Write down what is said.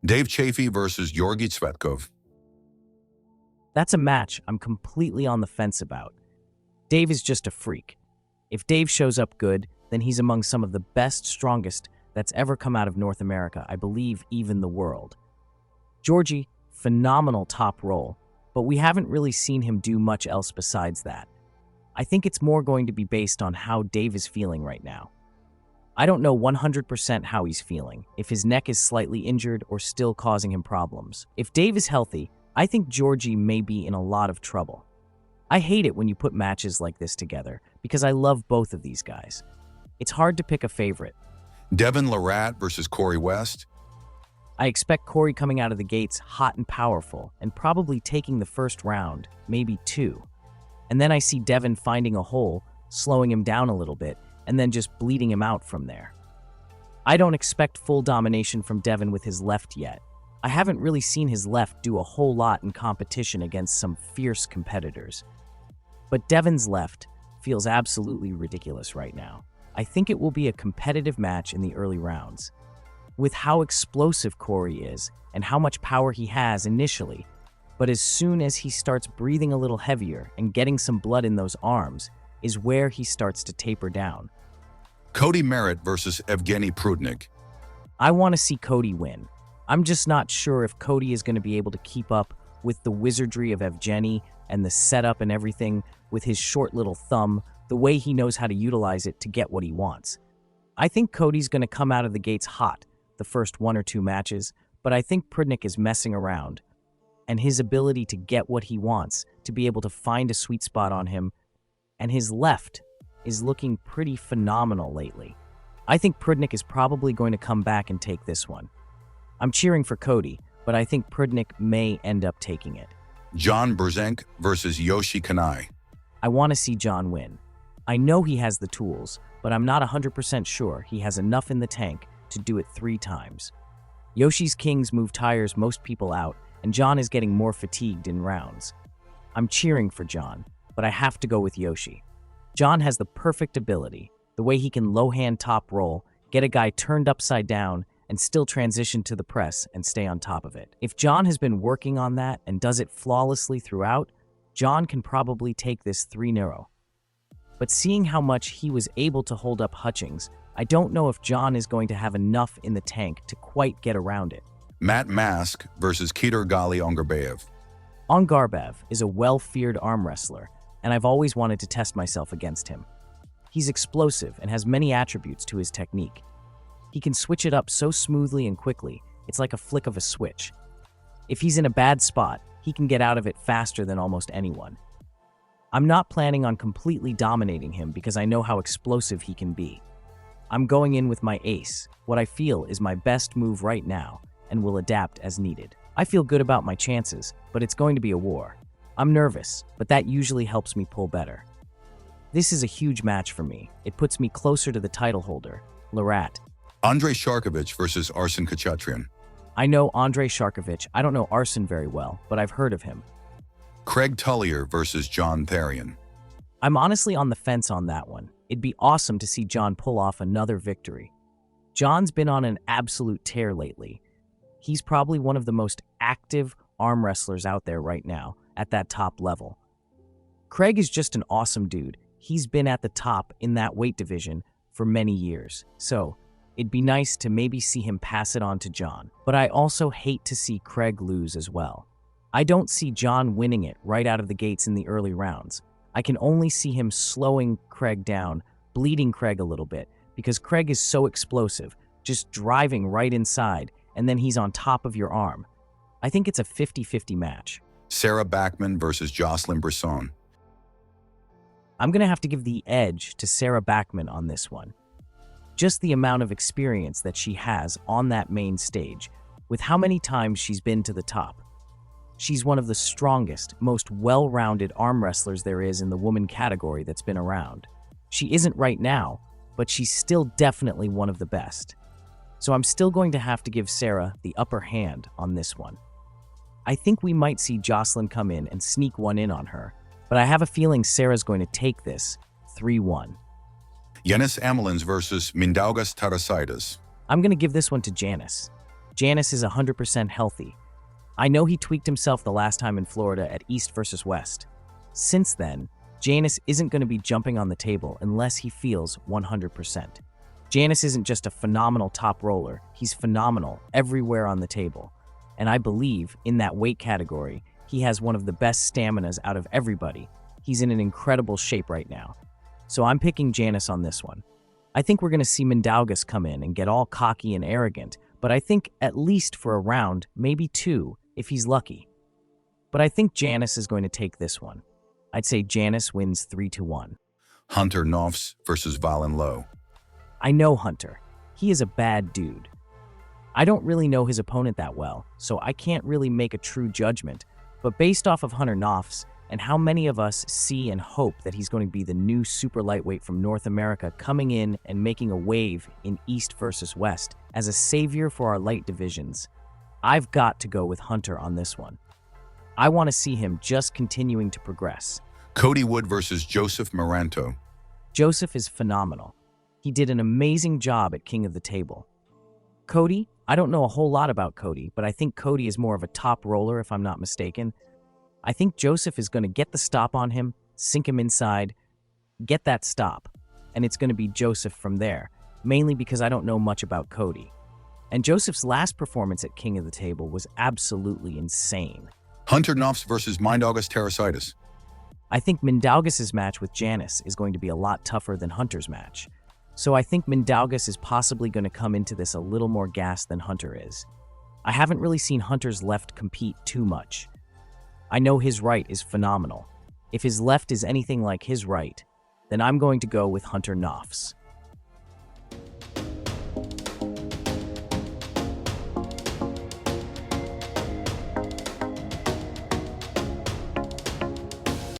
Dave Chaffee versus Georgi Tsvetkov. That's a match I'm completely on the fence about. Dave is just a freak. If Dave shows up good, then he's among some of the best, strongest that's ever come out of North America, I believe even the world. Georgi, phenomenal top roll, but we haven't really seen him do much else besides that. I think it's more going to be based on how Dave is feeling right now. I don't know 100% how he's feeling, if his neck is slightly injured or still causing him problems. If Dave is healthy, I think Georgi may be in a lot of trouble. I hate it when you put matches like this together, because I love both of these guys. It's hard to pick a favorite. Devon Larratt versus Corey West. I expect Corey coming out of the gates hot and powerful, and probably taking the first round, maybe two. And then I see Devon finding a hole, slowing him down a little bit, and then just bleeding him out from there. I don't expect full domination from Devon with his left yet. I haven't really seen his left do a whole lot in competition against some fierce competitors. But Devon's left feels absolutely ridiculous right now. I think it will be a competitive match in the early rounds. With how explosive Corey is and how much power he has initially, but as soon as he starts breathing a little heavier and getting some blood in those arms is where he starts to taper down. Cody Merritt versus Evgeny Prudnik. I want to see Cody win. I'm just not sure if Cody is going to be able to keep up with the wizardry of Evgeny and the setup and everything with his short little thumb, the way he knows how to utilize it to get what he wants. I think Cody's going to come out of the gates hot the first one or two matches, but I think Prudnik is messing around, and his ability to get what he wants, to be able to find a sweet spot on him, and his left is looking pretty phenomenal lately. I think Prudnik is probably going to come back and take this one. I'm cheering for Cody, but I think Prudnik may end up taking it. John Brzenk versus Yoshi Kanai. I want to see John win. I know he has the tools, but I'm not 100% sure he has enough in the tank to do it 3 times. Yoshi's kings move tires most people out, and John is getting more fatigued in rounds. I'm cheering for John, but I have to go with Yoshi. John has the perfect ability, the way he can low-hand top roll, get a guy turned upside down, and still transition to the press and stay on top of it. If John has been working on that and does it flawlessly throughout, John can probably take this 3-0. But seeing how much he was able to hold up Hutchings, I don't know if John is going to have enough in the tank to quite get around it. Matt Mask versus Ongarbaev. Ongarbaev is a well-feared arm wrestler, and I've always wanted to test myself against him. He's explosive and has many attributes to his technique. He can switch it up so smoothly and quickly, it's like a flick of a switch. If he's in a bad spot, he can get out of it faster than almost anyone. I'm not planning on completely dominating him because I know how explosive he can be. I'm going in with my ace, what I feel is my best move right now, and will adapt as needed. I feel good about my chances, but it's going to be a war. I'm nervous, but that usually helps me pull better. This is a huge match for me. It puts me closer to the title holder, Larratt. Andrei Sharkevich versus Arsen Khachatryan. I know Andrei Sharkevich. I don't know Arsen very well, but I've heard of him. Craig Tullier versus John Therrien. I'm honestly on the fence on that one. It'd be awesome to see John pull off another victory. John's been on an absolute tear lately. He's probably one of the most active arm wrestlers out there right now, at that top level. Craig is just an awesome dude. He's been at the top in that weight division for many years, so it'd be nice to maybe see him pass it on to John. But I also hate to see Craig lose as well. I don't see John winning it right out of the gates in the early rounds. I can only see him slowing Craig down, bleeding Craig a little bit, because Craig is so explosive, just driving right inside, and then he's on top of your arm. I think it's a 50-50 match. Sarah Backman versus Jocelyn Brisson. I'm going to have to give the edge to Sarah Backman on this one. Just the amount of experience that she has on that main stage, with how many times she's been to the top. She's one of the strongest, most well-rounded arm wrestlers there is in the woman category that's been around. She isn't right now, but she's still definitely one of the best. So I'm still going to have to give Sarah the upper hand on this one. I think we might see Jocelyn come in and sneak one in on her, but I have a feeling Sarah's going to take this 3-1. Janis Amolins versus Mindaugas Tarasaitis. I'm going to give this one to Janis. Janis is 100% healthy. I know he tweaked himself the last time in Florida at East versus West. Since then, Janis isn't going to be jumping on the table unless he feels 100%. Janis isn't just a phenomenal top roller, he's phenomenal everywhere on the table. And I believe, in that weight category, he has one of the best staminas out of everybody. He's in an incredible shape right now. So I'm picking Janis on this one. I think we're going to see Mindaugas come in and get all cocky and arrogant, but I think at least for a round, maybe two, if he's lucky. But I think Janis is going to take this one. I'd say Janis wins 3-1. Hunter Noffz versus Valen Low. I know Hunter. He is a bad dude. I don't really know his opponent that well, so I can't really make a true judgment, but based off of Hunter Noffz and how many of us see and hope that he's going to be the new super lightweight from North America coming in and making a wave in East versus West as a savior for our light divisions, I've got to go with Hunter on this one. I want to see him just continuing to progress. Cody Wood versus Joseph Meranto. Joseph is phenomenal. He did an amazing job at King of the Table. Cody, I don't know a whole lot about Cody, but I think Cody is more of a top roller if I'm not mistaken. I think Joseph is going to get the stop on him, sink him inside, get that stop, and it's going to be Joseph from there, mainly because I don't know much about Cody. And Joseph's last performance at King of the Table was absolutely insane. Hunter Noffz versus Mindaugas Tarasaitis. I think Mindaugas' match with Janis is going to be a lot tougher than Hunter's match. So I think Mindaugas is possibly going to come into this a little more gassed than Hunter is. I haven't really seen Hunter's left compete too much. I know his right is phenomenal. If his left is anything like his right, then I'm going to go with Hunter Noffz.